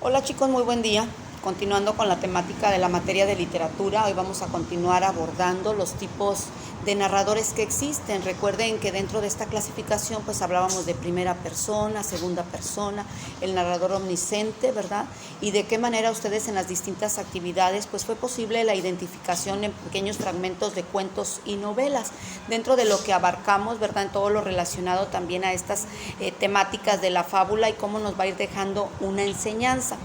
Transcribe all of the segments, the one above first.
Hola chicos, muy buen día. Continuando con la temática de la materia de literatura, hoy vamos a continuar abordando los tipos de narradores que existen. Recuerden que dentro de esta clasificación pues hablábamos de primera persona, segunda persona, el narrador omnisciente, ¿verdad? Y de qué manera ustedes en las distintas actividades pues fue posible la identificación en pequeños fragmentos de cuentos y novelas. Dentro de lo que abarcamos, ¿verdad? En todo lo relacionado también a estas temáticas de la fábula y cómo nos va a ir dejando una enseñanza.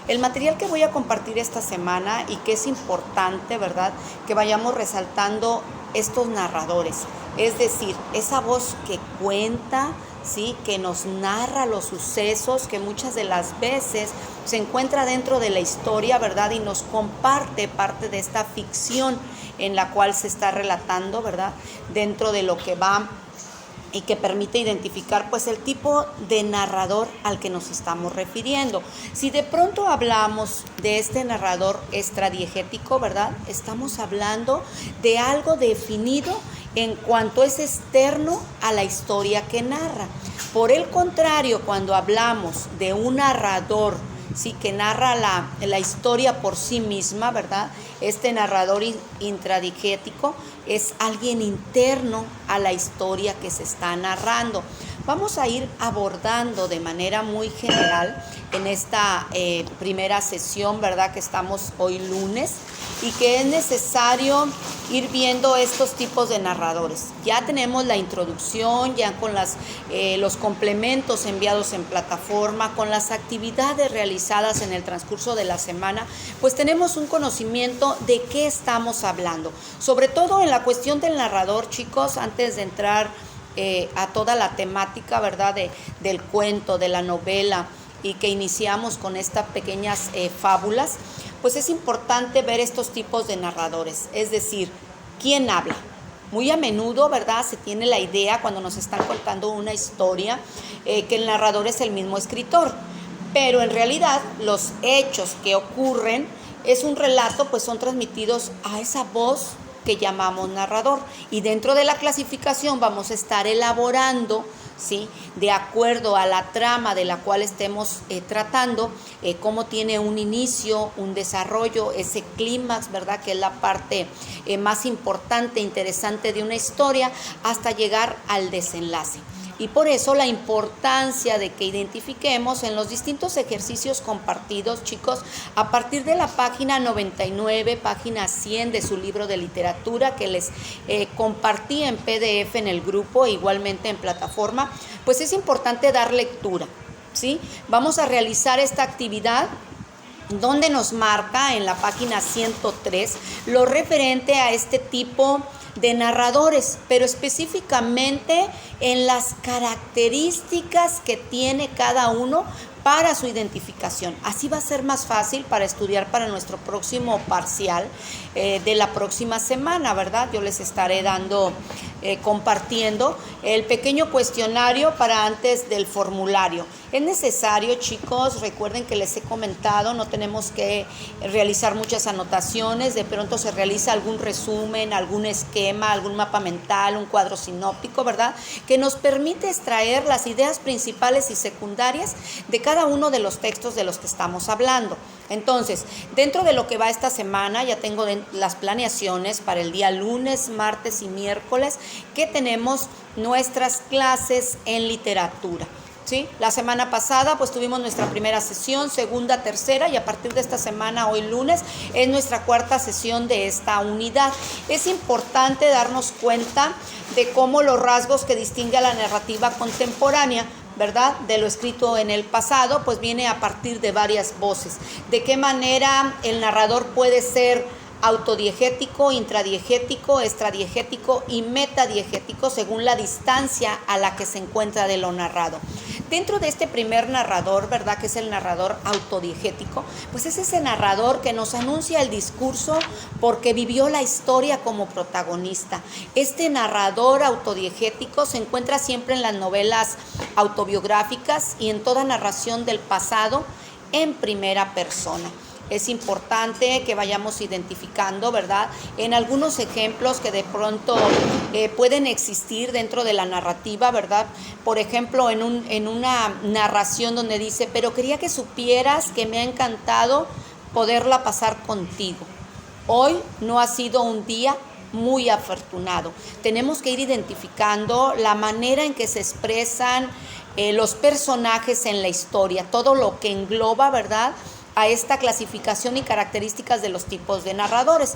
El material que voy a compartir esta semana y que es importante, ¿verdad?, que vayamos resaltando estos narradores, es decir, esa voz que cuenta, ¿sí?, que nos narra los sucesos, que muchas de las veces se encuentra dentro de la historia, ¿verdad?, y nos comparte parte de esta ficción en la cual se está relatando, ¿verdad?, dentro de lo que va y que permite identificar pues el tipo de narrador al que nos estamos refiriendo. Si de pronto hablamos de este narrador extradiegético, ¿verdad?, estamos hablando de algo definido en cuanto es externo a la historia que narra. Por el contrario, cuando hablamos de un narrador, sí, que narra la historia por sí misma, ¿verdad?, este narrador intradigético es alguien interno a la historia que se está narrando. Vamos a ir abordando de manera muy general en esta primera sesión, ¿verdad?, que estamos hoy lunes, y que es necesario ir viendo estos tipos de narradores. Ya tenemos la introducción, ya con los complementos enviados en plataforma, con las actividades realizadas en el transcurso de la semana, pues tenemos un conocimiento de qué estamos hablando. Sobre todo en la cuestión del narrador, chicos, antes de entrar a toda la temática, ¿verdad?, del cuento, de la novela, y que iniciamos con estas pequeñas fábulas, pues es importante ver estos tipos de narradores, es decir, ¿quién habla? Muy a menudo, ¿verdad?, se tiene la idea cuando nos están contando una historia que el narrador es el mismo escritor, pero en realidad los hechos que ocurren es un relato, pues son transmitidos a esa voz que llamamos narrador, y dentro de la clasificación vamos a estar elaborando, ¿sí?, de acuerdo a la trama de la cual estemos tratando, cómo tiene un inicio, un desarrollo, ese clímax, ¿verdad?, que es la parte más importante, interesante de una historia, hasta llegar al desenlace. Y por eso la importancia de que identifiquemos en los distintos ejercicios compartidos, chicos, a partir de la página 99, página 100 de su libro de literatura que les compartí en PDF en el grupo, igualmente en plataforma, pues es importante dar lectura, ¿sí? Vamos a realizar esta actividad donde nos marca en la página 103 lo referente a este tipo de narradores, pero específicamente en las características que tiene cada uno para su identificación. Así va a ser más fácil para estudiar para nuestro próximo parcial de la próxima semana, ¿verdad? Yo les estaré compartiendo el pequeño cuestionario para antes del formulario. Es necesario, chicos, recuerden que les he comentado, no tenemos que realizar muchas anotaciones, de pronto se realiza algún resumen, algún esquema, algún mapa mental, un cuadro sinóptico, ¿verdad?, que nos permite extraer las ideas principales y secundarias de cada uno de los textos de los que estamos hablando. Entonces, dentro de lo que va esta semana, ya tengo las planeaciones para el día lunes, martes y miércoles, que tenemos nuestras clases en literatura, ¿sí? La semana pasada pues tuvimos nuestra primera sesión, segunda, tercera, y a partir de esta semana, hoy lunes, es nuestra cuarta sesión de esta unidad. Es importante darnos cuenta de cómo los rasgos que distinguen a la narrativa contemporánea, ¿verdad?, de lo escrito en el pasado, pues viene a partir de varias voces. De qué manera el narrador puede ser autodiegético, intradiegético, extradiegético y metadiegético según la distancia a la que se encuentra de lo narrado. Dentro de este primer narrador, ¿verdad?, que es el narrador autodiegético, pues es ese narrador que nos anuncia el discurso porque vivió la historia como protagonista. Este narrador autodiegético se encuentra siempre en las novelas autobiográficas y en toda narración del pasado en primera persona. es importante que vayamos identificando, ¿verdad? En algunos ejemplos que de pronto pueden existir dentro de la narrativa, ¿verdad? Por ejemplo, en una narración donde dice, pero quería que supieras que me ha encantado poderla pasar contigo. Hoy no ha sido un día muy afortunado. Tenemos que ir identificando la manera en que se expresan los personajes en la historia, todo lo que engloba, ¿verdad?, a esta clasificación y características de los tipos de narradores.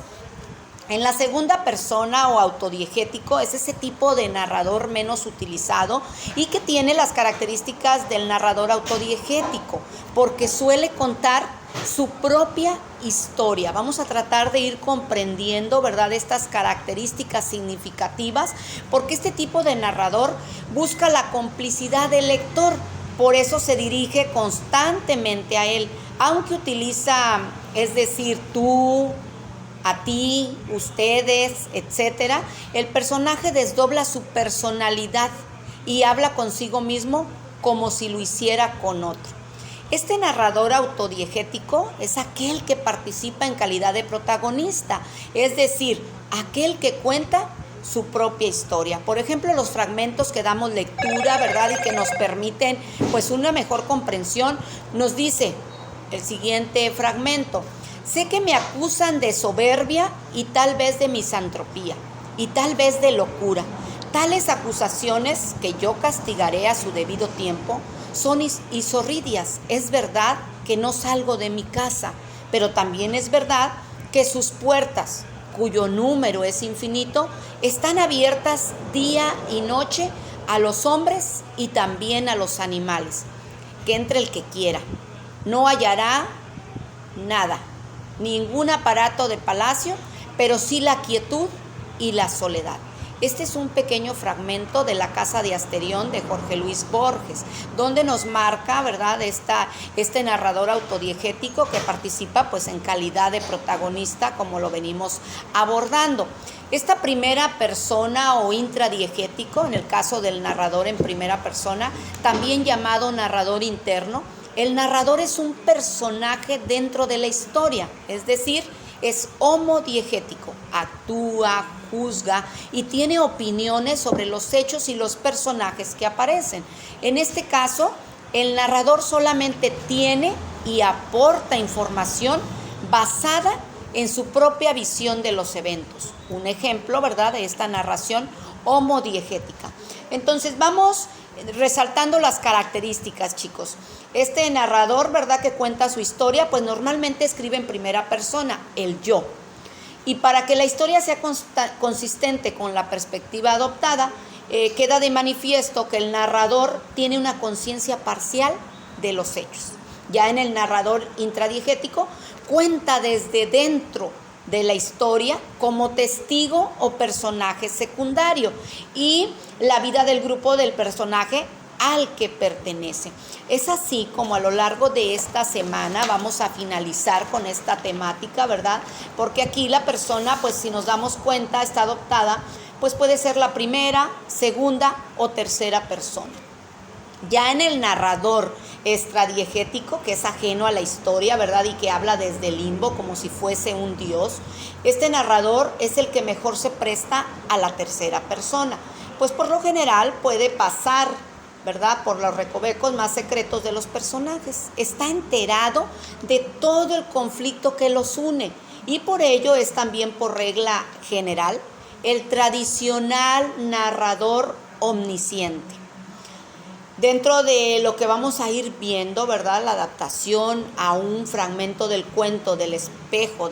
En la segunda persona o autodiegético es ese tipo de narrador menos utilizado y que tiene las características del narrador autodiegético, porque suele contar su propia historia. Vamos a tratar de ir comprendiendo, ¿verdad?, estas características significativas, porque este tipo de narrador busca la complicidad del lector, por eso se dirige constantemente a él, aunque utiliza, es decir, tú, a ti, ustedes, etcétera, el personaje desdobla su personalidad y habla consigo mismo como si lo hiciera con otro. Este narrador autodiegético es aquel que participa en calidad de protagonista, es decir, aquel que cuenta su propia historia. Por ejemplo, los fragmentos que damos lectura, ¿verdad?, y que nos permiten pues una mejor comprensión, nos dice el siguiente fragmento: sé que me acusan de soberbia y tal vez de misantropía y tal vez de locura. Tales acusaciones, que yo castigaré a su debido tiempo, son isorridias. Es verdad que no salgo de mi casa, pero también es verdad que sus puertas, cuyo número es infinito, están abiertas día y noche a los hombres y también a los animales. Que entre el que quiera. No hallará nada, ningún aparato de palacio, pero sí la quietud y la soledad. Este es un pequeño fragmento de La Casa de Asterión de Jorge Luis Borges, donde nos marca, ¿verdad?, este narrador autodiegético que participa pues en calidad de protagonista, como lo venimos abordando. Esta primera persona o intradiegético, en el caso del narrador en primera persona, también llamado narrador interno, el narrador es un personaje dentro de la historia, es decir, es homodiegético, actúa, juzga y tiene opiniones sobre los hechos y los personajes que aparecen. En este caso, el narrador solamente tiene y aporta información basada en su propia visión de los eventos. Un ejemplo, ¿verdad?, de esta narración homodiegética. Entonces, vamos resaltando las características, chicos. Este narrador, ¿verdad?, que cuenta su historia, pues normalmente escribe en primera persona, el yo. Y para que la historia sea consistente con la perspectiva adoptada, queda de manifiesto que el narrador tiene una conciencia parcial de los hechos. Ya en el narrador intradiegético, cuenta desde dentro de la historia como testigo o personaje secundario y la vida del grupo del personaje al que pertenece. Es así como a lo largo de esta semana vamos a finalizar con esta temática, ¿verdad? Porque aquí la persona, pues si nos damos cuenta, está adoptada, pues puede ser la primera, segunda o tercera persona. Ya en el narrador extradiegético, que es ajeno a la historia, ¿verdad?, y que habla desde el limbo como si fuese un dios, este narrador es el que mejor se presta a la tercera persona, pues por lo general puede pasar, ¿verdad?, por los recovecos más secretos de los personajes. Está enterado de todo el conflicto que los une y por ello es también, por regla general, el tradicional narrador omnisciente. Dentro de lo que vamos a ir viendo, ¿verdad?, la adaptación a un fragmento del cuento del espejo de